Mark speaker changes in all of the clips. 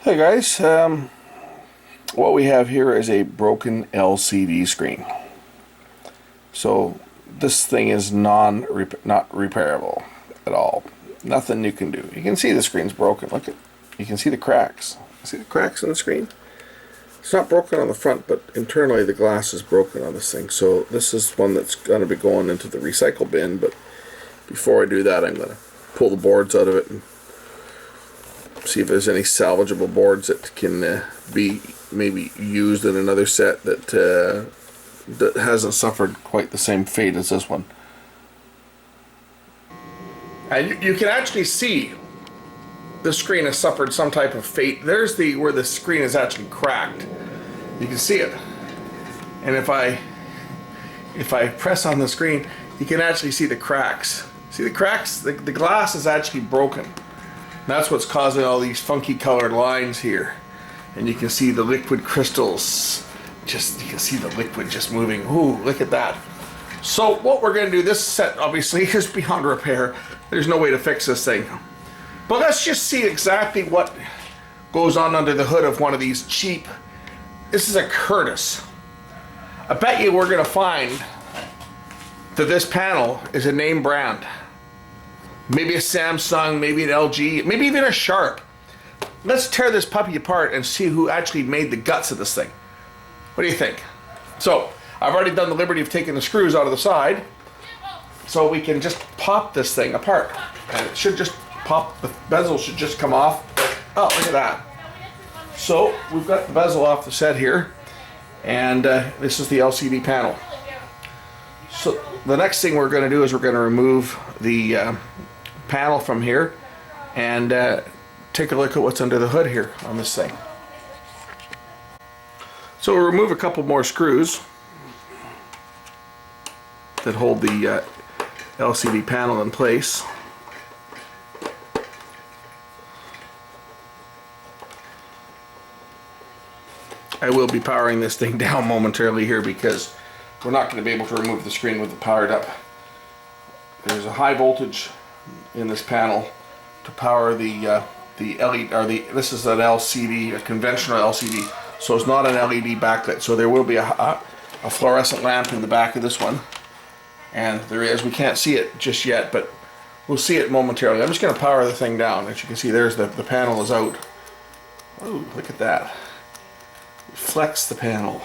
Speaker 1: Hey guys, what we have here is a broken LCD screen. So this thing is not repairable at all. Nothing you can do. You can see the screen's broken. Look at, you can see the cracks. See the cracks in the screen? It's not broken on the front, but internally the glass is broken on this thing. So this is one that's going to be going into the recycle bin. But before I do that, I'm going to pull the boards out of it and see if there's any salvageable boards that can be maybe used in another set that that hasn't suffered quite the same fate as this one. And you can actually see the screen has suffered some type of fate. There's where the screen is actually cracked. You can see it. And if I press on the screen, you can actually see the cracks. See the cracks? The glass is actually broken. That's what's causing all these funky colored lines here. And you can see the liquid crystals. You can see the liquid just moving. Ooh, look at that. So what we're going to do, this set obviously is beyond repair. There's no way to fix this thing. But let's just see exactly what goes on under the hood of one of these cheap. This is a Curtis. I bet you we're going to find that this panel is a name brand. Maybe a Samsung, maybe an LG, maybe even a Sharp. Let's tear this puppy apart and see who actually made the guts of this thing. What do you think? So, I've already done the liberty of taking the screws out of the side, so we can just pop this thing apart. And it should just pop, the bezel should just come off. Oh, look at that. So, we've got the bezel off the set here, and this is the LCD panel. So, the next thing we're going to do is we're going to remove the panel from here and take a look at what's under the hood here on this thing. So we'll remove a couple more screws that hold the LCD panel in place. I will be powering this thing down momentarily here because we're not going to be able to remove the screen with it powered up. There's a high voltage in this panel to power the LED, or this is an LCD, a conventional LCD, so it's not an LED backlit. So there will be a fluorescent lamp in the back of this one, and there is. We can't see it just yet, but we'll see it momentarily. I'm just going to power the thing down. As you can see, there's the panel is out. Oh, look at that! Flex the panel.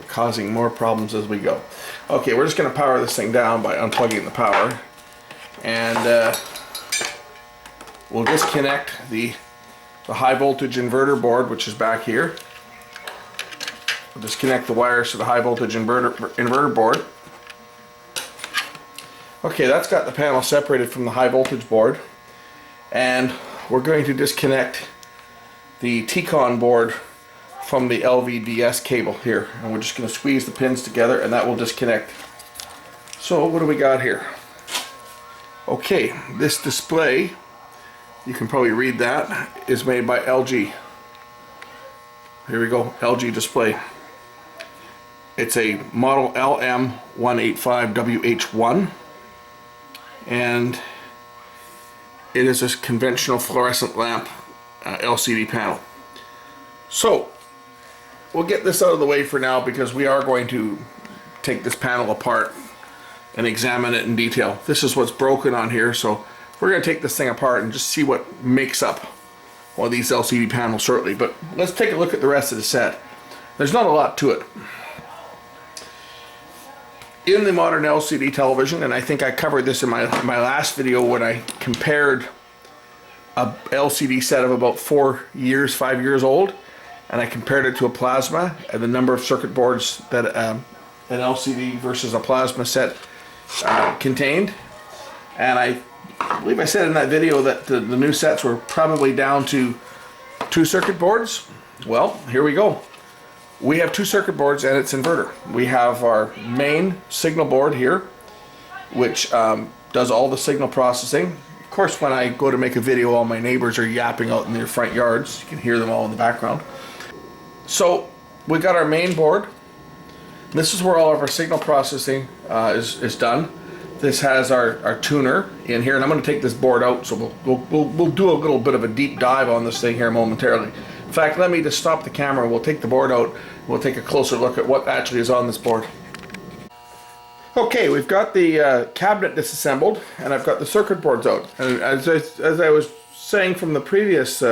Speaker 1: Causing more problems as we go. Okay, we're just going to power this thing down by unplugging the power, and we'll disconnect the high voltage inverter board, which is back here. We'll disconnect the wires to the high voltage inverter board. Okay, that's got the panel separated from the high voltage board, and we're going to disconnect the T-con board from the LVDS cable here, and we're just going to squeeze the pins together and that will disconnect. So what do we got here? Okay, this display, you can probably read that, is made by LG. Here we go, LG display. It's a model LM185WH1, and it is a conventional fluorescent lamp LCD panel. So we'll get this out of the way for now because we are going to take this panel apart and examine it in detail. This is what's broken on here, so we're going to take this thing apart and just see what makes up one of these LCD panels shortly. But let's take a look at the rest of the set. There's not a lot to it. In the modern LCD television, and I think I covered this in my last video when I compared a LCD set of about 5 years old, and I compared it to a plasma and the number of circuit boards that an LCD versus a plasma set contained. And I believe I said in that video that the new sets were probably down to 2 circuit boards. Well, here we go. We have 2 circuit boards and its inverter. We have our main signal board here, which does all the signal processing. Of course, when I go to make a video, all my neighbors are yapping out in their front yards. You can hear them all in the background. So we got our main board. This is where all of our signal processing is done. This has our tuner in here, and I'm going to take this board out, so we'll do a little bit of a deep dive on this thing here momentarily. In fact, let me just stop the camera. We'll take the board out. We'll take a closer look at what actually is on this board. Okay, we've got the cabinet disassembled, and I've got the circuit boards out. And as I was saying from the previous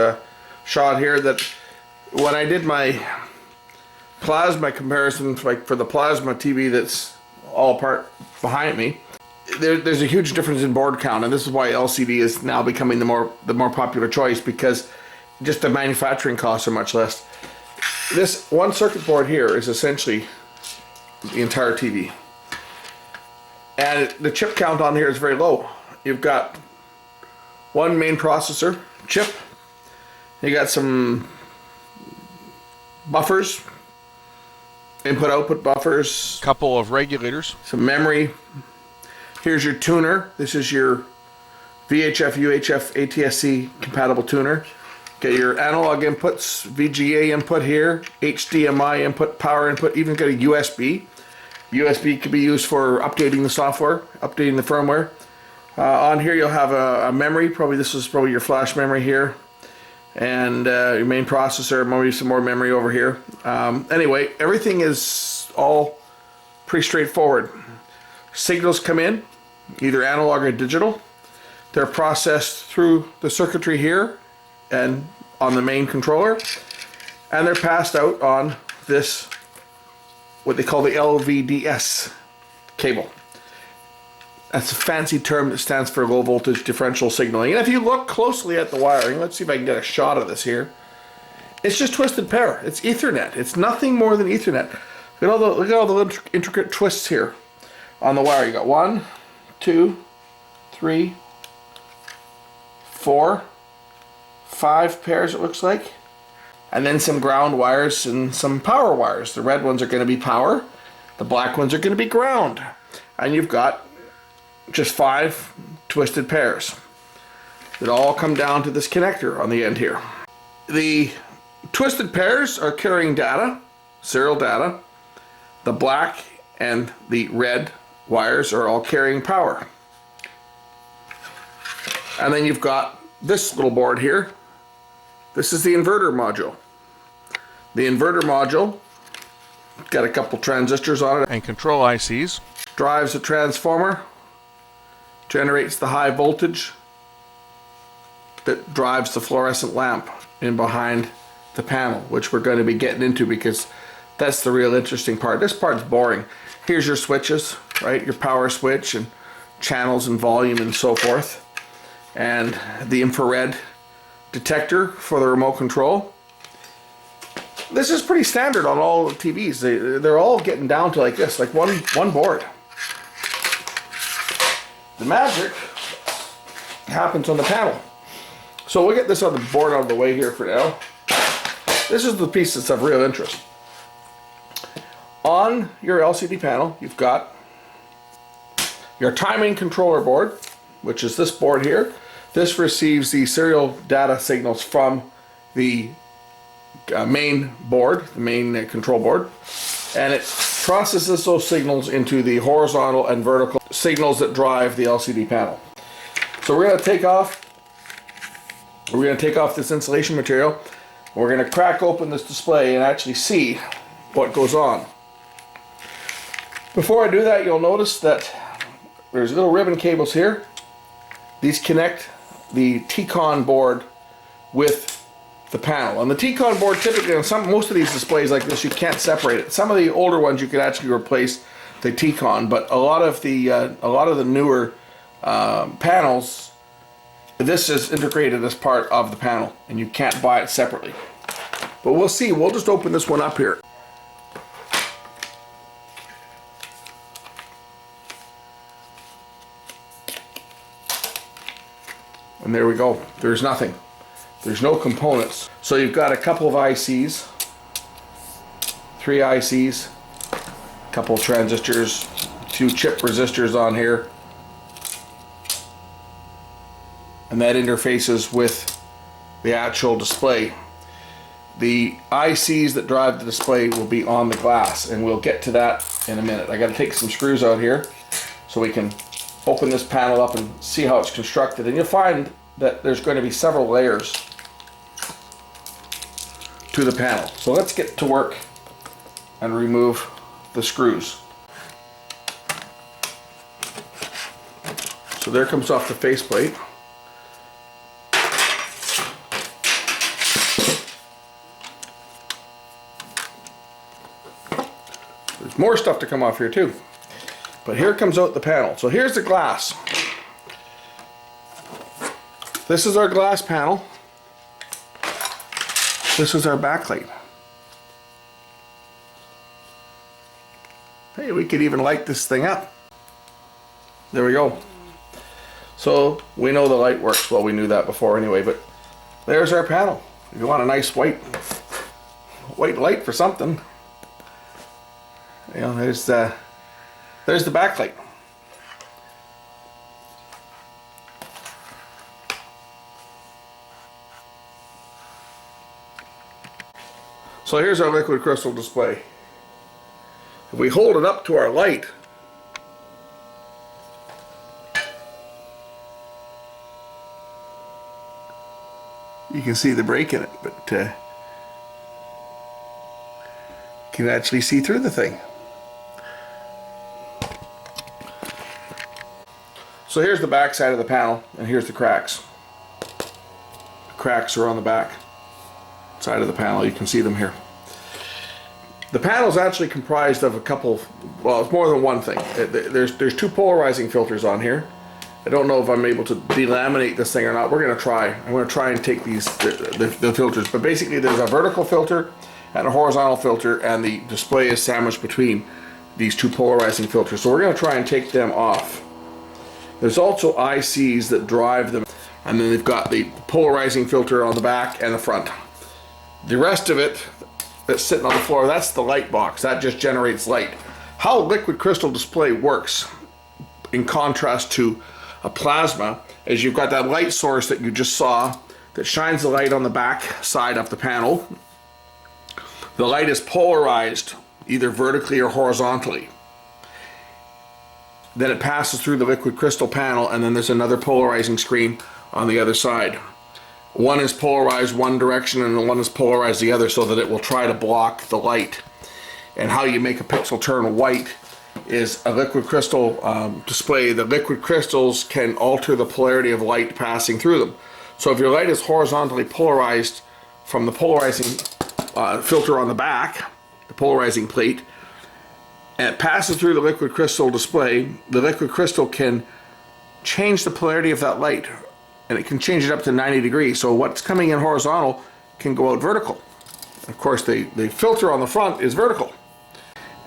Speaker 1: shot here, that when I did my plasma comparison, like for the plasma TV that's all apart behind me, there's a huge difference in board count, and this is why LCD is now becoming the more popular choice, because just the manufacturing costs are much less. This one circuit board here is essentially the entire TV, and the chip count on here is very low. You've got one main processor chip, you got some buffers, input output buffers,
Speaker 2: couple of regulators,
Speaker 1: some memory. Here's your tuner. This is your VHF, UHF, ATSC compatible tuner. Get your analog inputs, VGA input here, HDMI input, power input, even got a USB. USB could be used for updating the software, updating the firmware. On here you'll have a memory, this is probably your flash memory here, and your main processor, maybe some more memory over here. Anyway, everything is all pretty straightforward. Signals come in, either analog or digital. They're processed through the circuitry here and on the main controller, and they're passed out on this, what they call the LVDS cable. That's a fancy term that stands for low voltage differential signaling. And if you look closely at the wiring, let's see if I can get a shot of this here. It's just twisted pair. It's Ethernet. It's nothing more than Ethernet. Look at all the intricate twists here on the wire. You got 1, 2, 3, 4, 5 pairs, it looks like, and then some ground wires and some power wires. The red ones are going to be power, the black ones are going to be ground, and you've got just 5 twisted pairs that all come down to this connector on the end here. The twisted pairs are carrying data, serial data. The black and the red wires are all carrying power. And then you've got this little board here. This is the inverter module. The inverter module got a couple transistors on it
Speaker 2: and control ICs.
Speaker 1: Drives a transformer, generates the high voltage that drives the fluorescent lamp in behind the panel, which we're going to be getting into because that's the real interesting part. This part's boring. Here's your switches, right? Your power switch and channels and volume and so forth. And the infrared detector for the remote control. This is pretty standard on all the TVs. They're all getting down to like this, like one board. The magic happens on the panel. So we'll get this on the board out of the way here for now. This is the piece that's of real interest. On your LCD panel, you've got your timing controller board, which is this board here. This receives the serial data signals from the main board, the main control board, and it processes those signals into the horizontal and vertical signals that drive the LCD panel. So we're going to take off this insulation material. We're going to crack open this display and actually see what goes on. Before I do that, you'll notice that there's little ribbon cables here. These connect the T-Con board with the panel. On the T-Con board, typically on most of these displays like this, you can't separate it. Some of the older ones you could actually replace the T-Con, but a lot of the newer panels, this is integrated as part of the panel, and you can't buy it separately. But we'll see. We'll just open this one up here. And there we go. There's nothing. There's no components. So you've got a couple of ICs, 3 ICs, a couple of transistors, 2 chip resistors on here, and that interfaces with the actual display. The ICs that drive the display will be on the glass, and we'll get to that in a minute. I got to take some screws out here so we can open this panel up and see how it's constructed, and you'll find that there's going to be several layers to the panel. So let's get to work and remove the screws. So there comes off the faceplate. There's more stuff to come off here too. But here comes out the panel. So here's the glass. This is our glass panel. This is our backlight. Hey, we could even light this thing up. There we go. So we know the light works. Well, we knew that before anyway, but there's our panel. If you want a nice white light for something, you know, there's the backlight. So here's our liquid crystal display. If we hold it up to our light, you can see the break in it, but you can actually see through the thing. So here's the back side of the panel, and here's the cracks. The cracks are on the back side of the panel. You can see them here. The panel is actually comprised of a couple, well, it's more than one thing. There's two polarizing filters on here. I don't know if I'm able to delaminate this thing or not. We're going to try. I'm going to try and take these the filters. But basically there's a vertical filter and a horizontal filter, and the display is sandwiched between these two polarizing filters. So we're going to try and take them off. There's also ICs that drive them, and then they've got the polarizing filter on the back and the front. The rest of it that's sitting on the floor, that's the light box. That just generates light. How a liquid crystal display works, in contrast to a plasma, is you've got that light source that you just saw that shines the light on the back side of the panel. The light is polarized either vertically or horizontally. Then it passes through the liquid crystal panel, and then there's another polarizing screen on the other side. One is polarized one direction and one is polarized the other, so that it will try to block the light. And how you make a pixel turn white is a liquid crystal display. The liquid crystals can alter the polarity of light passing through them. So if your light is horizontally polarized from the polarizing filter on the back, the polarizing plate, and it passes through the liquid crystal display, the liquid crystal can change the polarity of that light, and it can change it up to 90 degrees. So what's coming in horizontal can go out vertical. Of course, the filter on the front is vertical.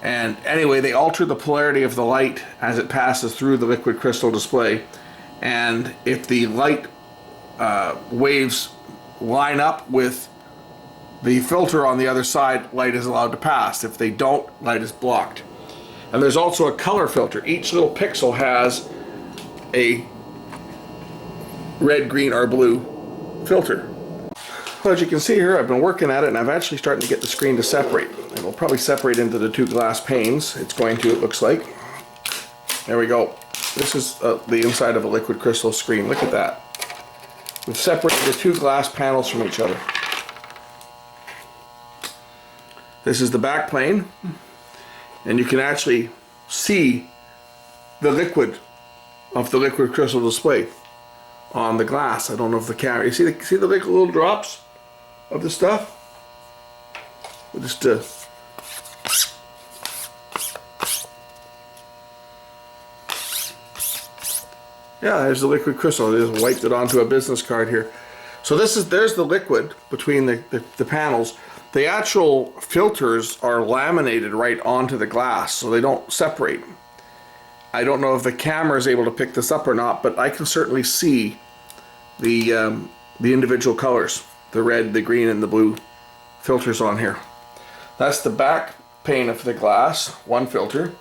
Speaker 1: And anyway, they alter the polarity of the light as it passes through the liquid crystal display. And if the light waves line up with the filter on the other side, light is allowed to pass. If they don't, light is blocked. And there's also a color filter. Each little pixel has a red, green, or blue filter. Well, as you can see here, I've been working at it, and I've actually starting to get the screen to separate. It will probably separate into the two glass panes. It's going to, it looks like. There we go. This is the inside of a liquid crystal screen. Look at that. We've separated the two glass panels from each other. This is the back plane, and you can actually see the liquid of the liquid crystal display on the glass. I don't know if the camera, you see the little drops of the stuff? We'll just yeah, there's the liquid crystal. I just wiped it onto a business card here. So there's the liquid between the panels. The actual filters are laminated right onto the glass, so they don't separate. I don't know if the camera is able to pick this up or not, but I can certainly see the individual colors, the red, the green, and the blue filters on here. That's the back pane of the glass, one filter,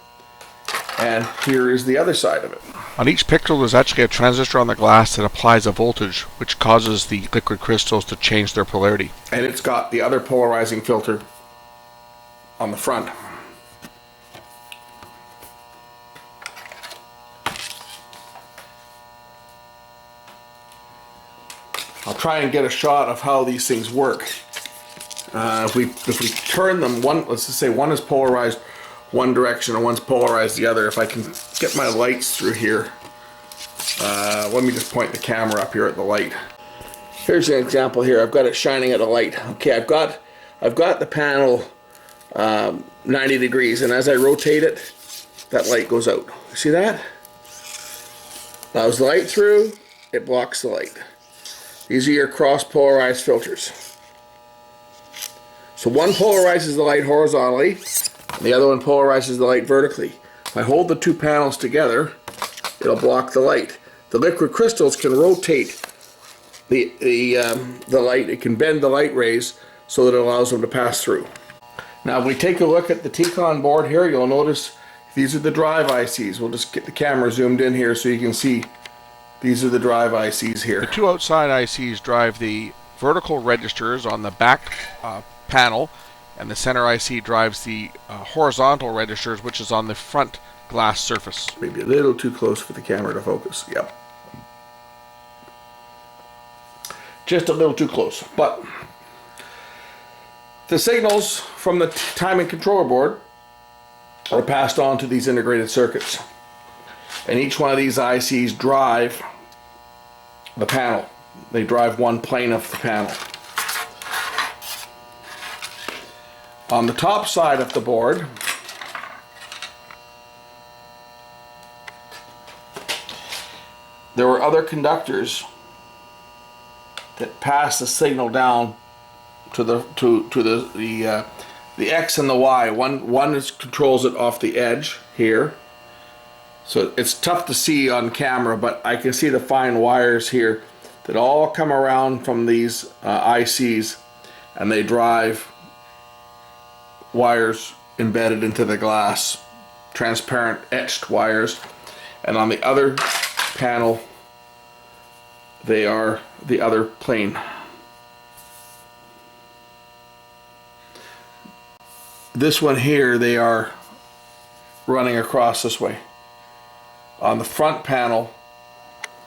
Speaker 1: and here is the other side of it.
Speaker 2: On each pixel there's actually a transistor on the glass that applies a voltage, which causes the liquid crystals to change their polarity.
Speaker 1: And it's got the other polarizing filter on the front. I'll try and get a shot of how these things work. If we turn them, let's just say one is polarized one direction and one's polarized the other. If I can get my lights through here, let me just point the camera up here at the light. Here's an example here. I've got it shining at a light. Okay, I've got the panel 90 degrees, and as I rotate it, that light goes out. See that? Allows the light through, it blocks the light. These are your cross-polarized filters. So one polarizes the light horizontally, and the other one polarizes the light vertically. If I hold the two panels together, it'll block the light. The liquid crystals can rotate the light. It can bend the light rays so that it allows them to pass through. Now if we take a look at the T-Con board here, you'll notice these are the drive ICs. We'll just get the camera zoomed in here so you can see these are the drive ICs here.
Speaker 2: The two outside ICs drive the vertical registers on the back panel, and the center IC drives the horizontal registers, which is on the front glass surface.
Speaker 1: Maybe a little too close for the camera to focus. Yep. Just a little too close. But the signals from the timing controller board are passed on to these integrated circuits. And each one of these ICs drive the panel. They drive one plane of the panel. On the top side of the board, there were other conductors that pass the signal down to the X and the Y. One controls it off the edge here. So it's tough to see on camera, but I can see the fine wires here that all come around from these ICs, and they drive wires embedded into the glass, transparent etched wires. And on the other panel, they are the other plane. This one here, they are running across this way. On the front panel,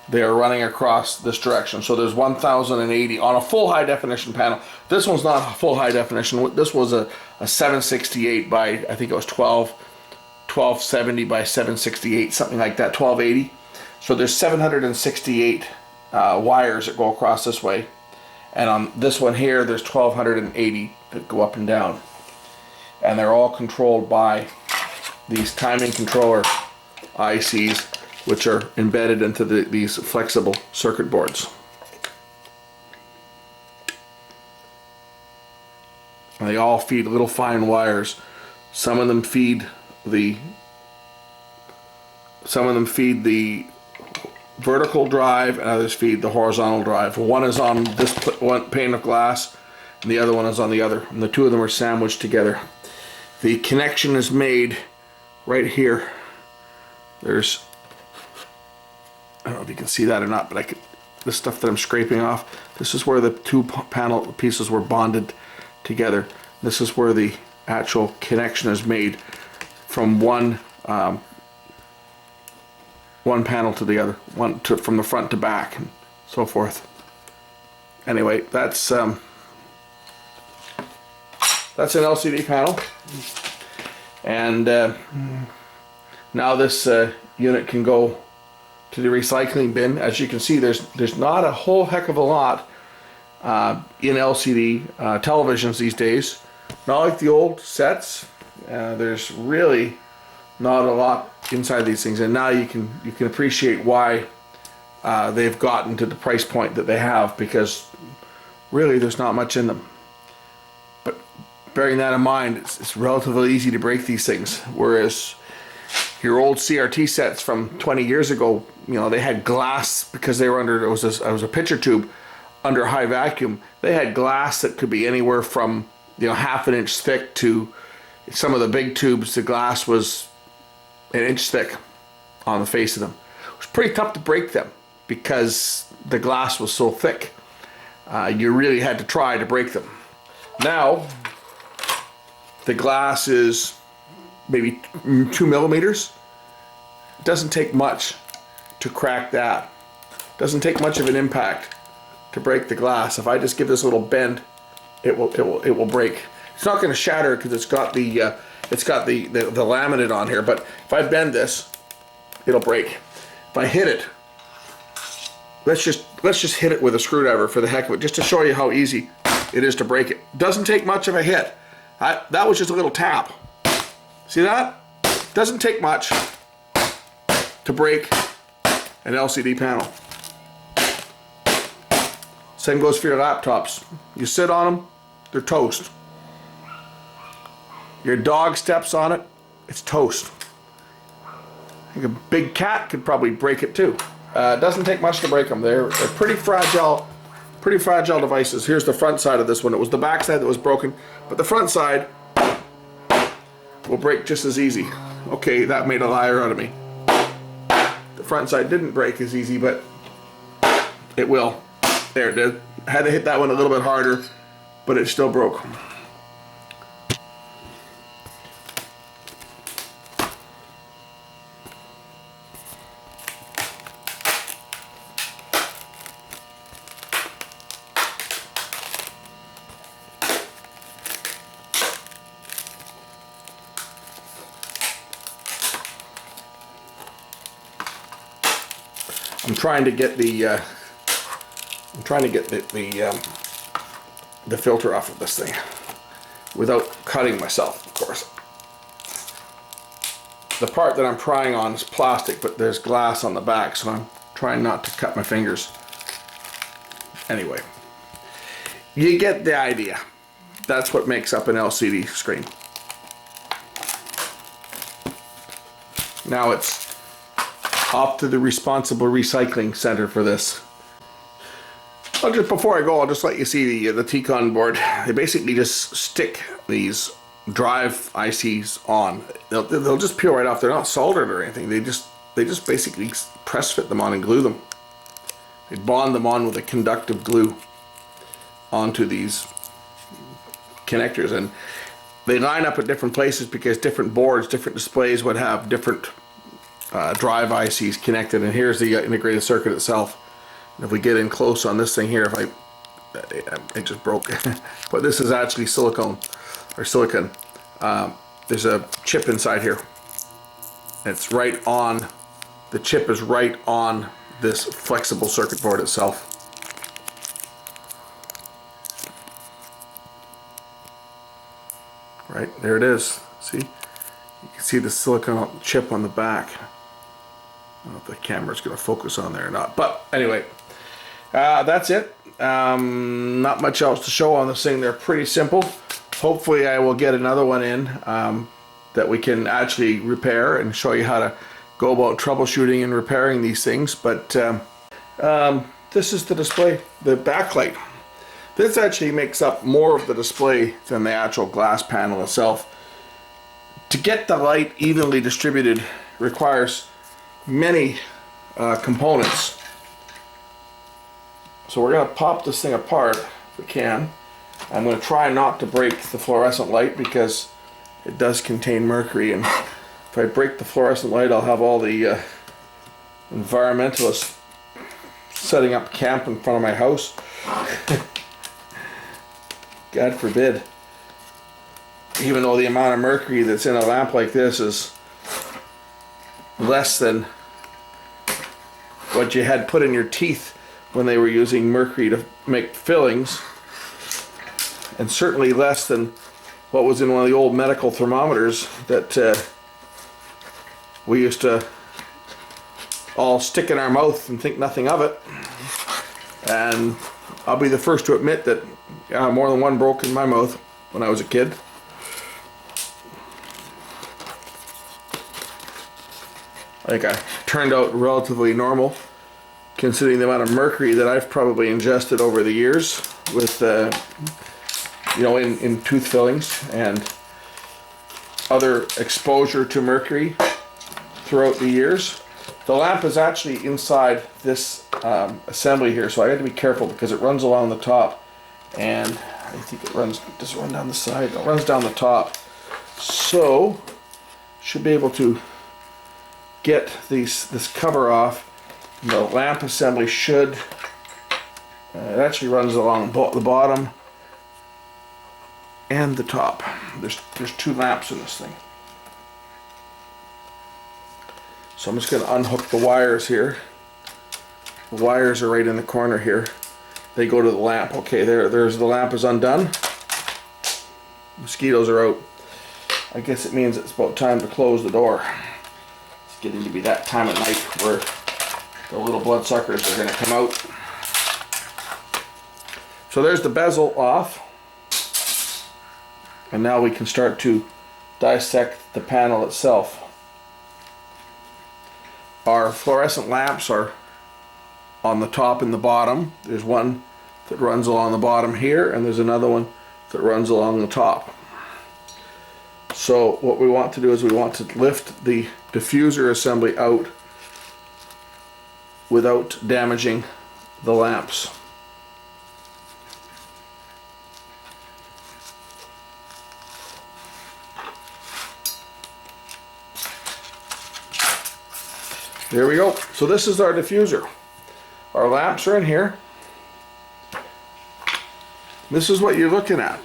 Speaker 1: they are running across this direction. So there's 1080 on a full high definition panel. This one's not a full high definition. This was a 768 by, I think it was 1270 by 768, something like that, 1280. So there's 768 wires that go across this way. And on this one here, there's 1280 that go up and down. And they're all controlled by these timing controller ICs, which are embedded into these flexible circuit boards. And they all feed little fine wires. Some of them feed the vertical drive, and others feed the horizontal drive. One is on this one pane of glass, and the other one is on the other, and the two of them are sandwiched together. The connection is made right here. There's, I don't know if you can see that or not, but this stuff that I'm scraping off, this is where the two panel pieces were bonded together. This is where the actual connection is made from one panel to the other, from the front to back, and so forth. Anyway, that's an LCD panel, and now this unit can go to the recycling bin. As you can see, there's not a whole heck of a lot in LCD televisions these days. Not like the old sets. There's really not a lot inside these things, and now you can appreciate why they've gotten to the price point that they have, because really there's not much in them. But bearing that in mind, it's relatively easy to break these things, whereas your old CRT sets from 20 years ago, you know, they had glass because they were under, it was a picture tube under high vacuum. They had glass that could be anywhere from, you know, half an inch thick to some of the big tubes. The glass was an inch thick on the face of them. It was pretty tough to break them because the glass was so thick. You really had to try to break them. Now the glass is maybe 2 millimeters. It doesn't take much to crack that. It doesn't take much of an impact to break the glass. If I just give this a little bend, it will break. It's not going to shatter because it's got the laminate on here. But if I bend this, it'll break. If I hit it, let's just hit it with a screwdriver for the heck of it, just to show you how easy it is to break it. Doesn't take much of a hit. That was just a little tap. See that? Doesn't take much to break an LCD panel. Same goes for your laptops. You sit on them, they're toast. Your dog steps on it, it's toast. I think a big cat could probably break it too. It doesn't take much to break them. They're pretty fragile devices. Here's the front side of this one. It was the back side that was broken, but the front side will break just as easy. Okay, that made a liar out of me. The front side didn't break as easy, but it will. There it did. I had to hit that one a little bit harder, but it still broke. I'm trying to get the filter off of this thing without cutting myself, of course. The part that I'm prying on is plastic, but there's glass on the back, so I'm trying not to cut my fingers. Anyway, you get the idea. That's what makes up an LCD screen. Now it's off to the responsible recycling center for this. Just before I go, I'll just let you see the T-Con board. They basically just stick these drive ICs on. They'll just peel right off. They're not soldered or anything. They just basically press fit them on and glue them. They bond them on with a conductive glue onto these connectors, and they line up at different places because different boards, different displays would have different drive ICs connected. And here's the integrated circuit itself. If we get in close on this thing here, it just broke. But this is actually silicone or silicon. There's a chip inside here. It's right on. The chip is right on this flexible circuit board itself. Right there it is. See, you can see the silicone chip on the back. I don't know if the camera's going to focus on there or not, but anyway. That's it. Not much else to show on this thing. They're pretty simple. Hopefully I will get another one in that we can actually repair and show you how to go about troubleshooting and repairing these things. But this is the display, the backlight. This actually makes up more of the display than the actual glass panel itself. To get the light evenly distributed requires many components. So we're going to pop this thing apart if we can. I'm going to try not to break the fluorescent light because it does contain mercury, and if I break the fluorescent light I'll have all the environmentalists setting up camp in front of my house. God forbid. Even though the amount of mercury that's in a lamp like this is less than what you had put in your teeth when they were using mercury to make fillings, and certainly less than what was in one of the old medical thermometers that we used to all stick in our mouth and think nothing of it. And I'll be the first to admit that more than one broke in my mouth when I was a kid. I think I turned out relatively normal, considering the amount of mercury that I've probably ingested over the years with, you know, in tooth fillings and other exposure to mercury throughout the years. The lamp is actually inside this assembly here, so I have to be careful because it runs along the top, and I think does it run down the side? No, it runs down the top. So, should be able to get this cover off. The lamp assembly should It actually runs along the bottom and the top. There's two lamps in this thing. So I'm just going to unhook the wires here. The wires are right in the corner here. They go to the lamp. Okay, there's the lamp is undone. Mosquitoes are out. I guess it means it's about time to close the door. It's getting to be that time of night where the little bloodsuckers are going to come out. So there's the bezel off. And now we can start to dissect the panel itself. Our fluorescent lamps are on the top and the bottom. There's one that runs along the bottom here, and there's another one that runs along the top. So what we want to do is we want to lift the diffuser assembly out without damaging the lamps. There we go. So this is our diffuser. Our lamps are in here. This is what you're looking at.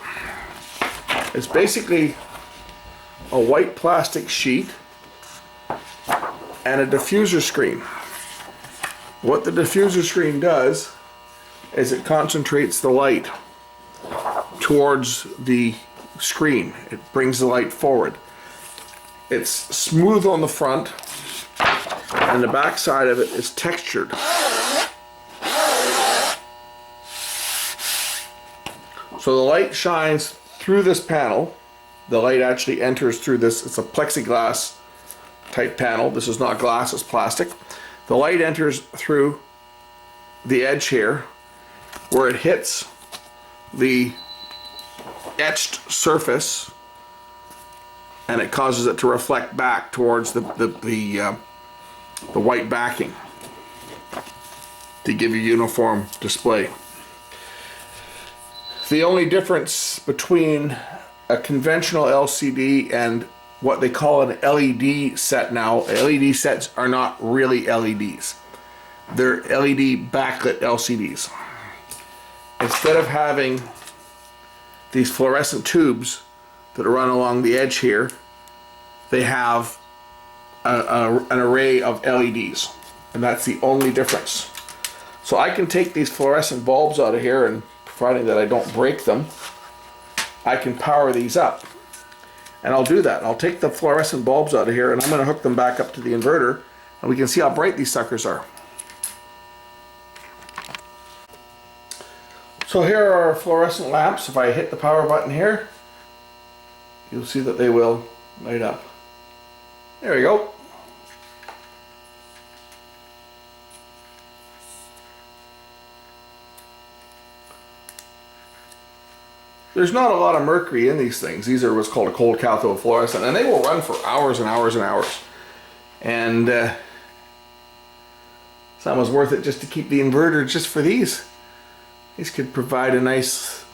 Speaker 1: It's basically a white plastic sheet and a diffuser screen. What the diffuser screen does is it concentrates the light towards the screen. It brings the light forward. It's smooth on the front, and the back side of it is textured. So the light shines through this panel. The light actually enters through this. It's a plexiglass type panel. This is not glass, it's plastic. The light enters through the edge here where it hits the etched surface, and it causes it to reflect back towards the white backing to give you uniform display. The only difference between a conventional LCD and what they call an LED set now, LED sets are not really LEDs. They're LED backlit LCDs. Instead of having these fluorescent tubes that run along the edge here, they have an array of LEDs, and that's the only difference. So I can take these fluorescent bulbs out of here, and providing that I don't break them, I can power these up. And I'll do that. I'll take the fluorescent bulbs out of here, and I'm going to hook them back up to the inverter, and we can see how bright these suckers are. So here are our fluorescent lamps. If I hit the power button here, you'll see that they will light up. There we go. There's not a lot of mercury in these things. These are what's called a cold cathode fluorescent, and they will run for hours and hours and hours. And it's almost worth it just to keep the inverter just for these. These could provide a nice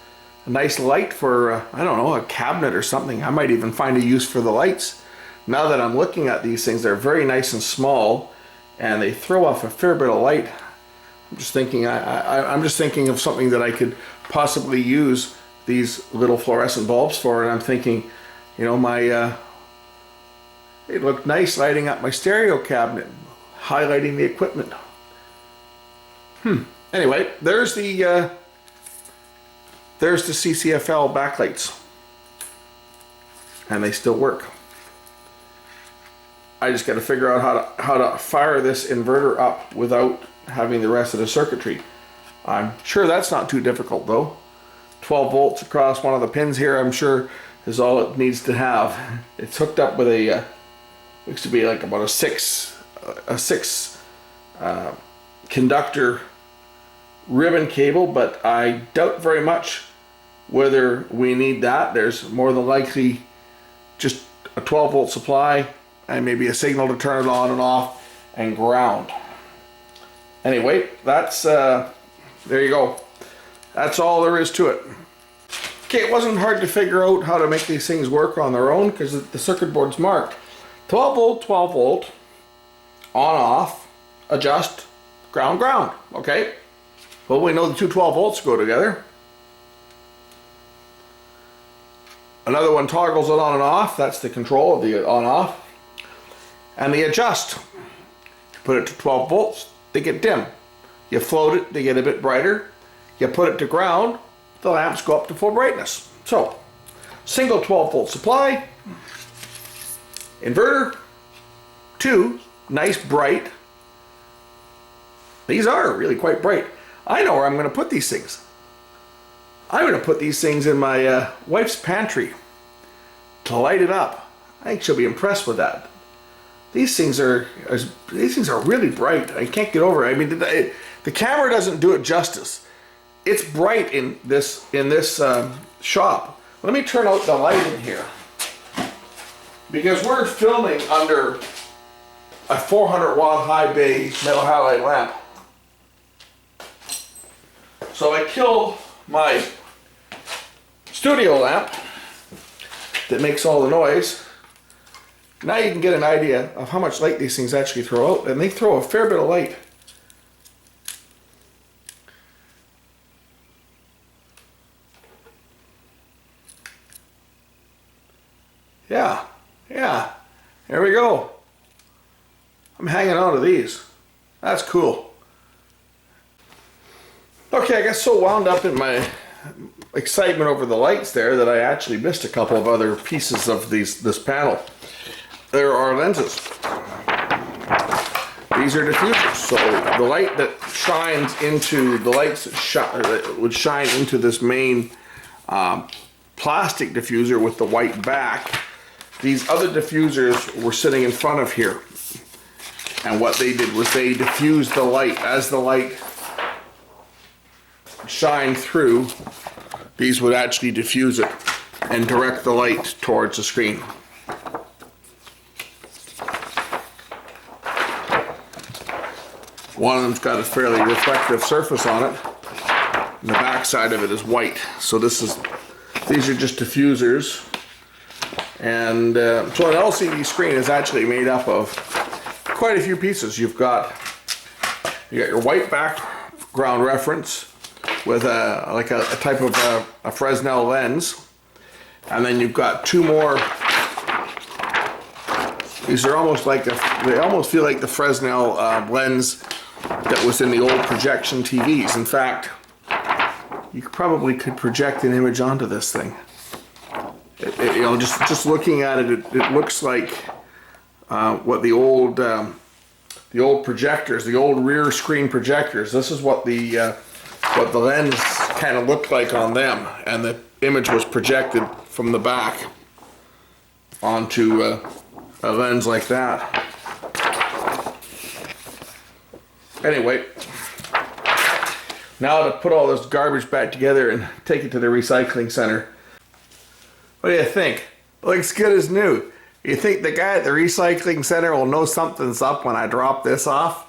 Speaker 1: light for, I don't know, a cabinet or something. I might even find a use for the lights. Now that I'm looking at these things, they're very nice and small, and they throw off a fair bit of light. I'm just thinking, I'm just thinking of something that I could possibly use these little fluorescent bulbs for, and I'm thinking, you know, it looked nice lighting up my stereo cabinet, highlighting the equipment. Anyway, there's the CCFL backlights, and they still work. I just got to figure out how to fire this inverter up without having the rest of the circuitry. I'm sure that's not too difficult though. 12 volts across one of the pins here, I'm sure, is all it needs to have. It's hooked up with a looks to be like about a six conductor ribbon cable, but I doubt very much whether we need that. There's more than likely just a 12 volt supply and maybe a signal to turn it on and off and ground. Anyway, that's there you go. That's all there is to it. Okay, it wasn't hard to figure out how to make these things work on their own because the circuit board's marked 12 volt, 12 volt, on off, adjust, ground, ground. Okay, Well, we know the two 12 volts go together. Another one toggles it on and off. That's the control of the on-off. And the adjust. You put it to 12 volts, they get dim. You float it, they get a bit brighter. You put it to ground, the lamps go up to full brightness. So, single 12 volt supply, inverter, two nice bright. These are really quite bright. I know where I'm going to put these things. I'm going to put these things in my wife's pantry to light it up. I think she'll be impressed with that. These things are really bright. I can't get over it. I mean, the camera doesn't do it justice. It's bright in this shop. Let me turn out the light in here, because we're filming under a 400 watt high bay metal halide lamp. So I killed my studio lamp that makes all the noise. Now you can get an idea of how much light these things actually throw out, and they throw a fair bit of light. Yeah, there we go. I'm hanging on to these. That's cool. Okay, I got so wound up in my excitement over the lights there that I actually missed a couple of other pieces of this panel. There are lenses. These are diffusers. So the light that shines into the lights that would shine into this main plastic diffuser with the white back. These other diffusers were sitting in front of here. And what they did was they diffused the light. As the light shined through, these would actually diffuse it and direct the light towards the screen. One of them's got a fairly reflective surface on it, and the back side of it is white. So these are just diffusers. And so an LCD screen is actually made up of quite a few pieces. You got your white background reference with a type of a Fresnel lens, and then you've got two more. These are almost like they almost feel like the Fresnel lens that was in the old projection TVs. In fact, you probably could project an image onto this thing. You know, just looking at it, it looks like what the old projectors, the old rear screen projectors. This is what the lens kind of looked like on them, and the image was projected from the back onto a lens like that. Anyway, now to put all this garbage back together and take it to the recycling center. What do you think? Looks good as new. You think the guy at the recycling center will know something's up when I drop this off?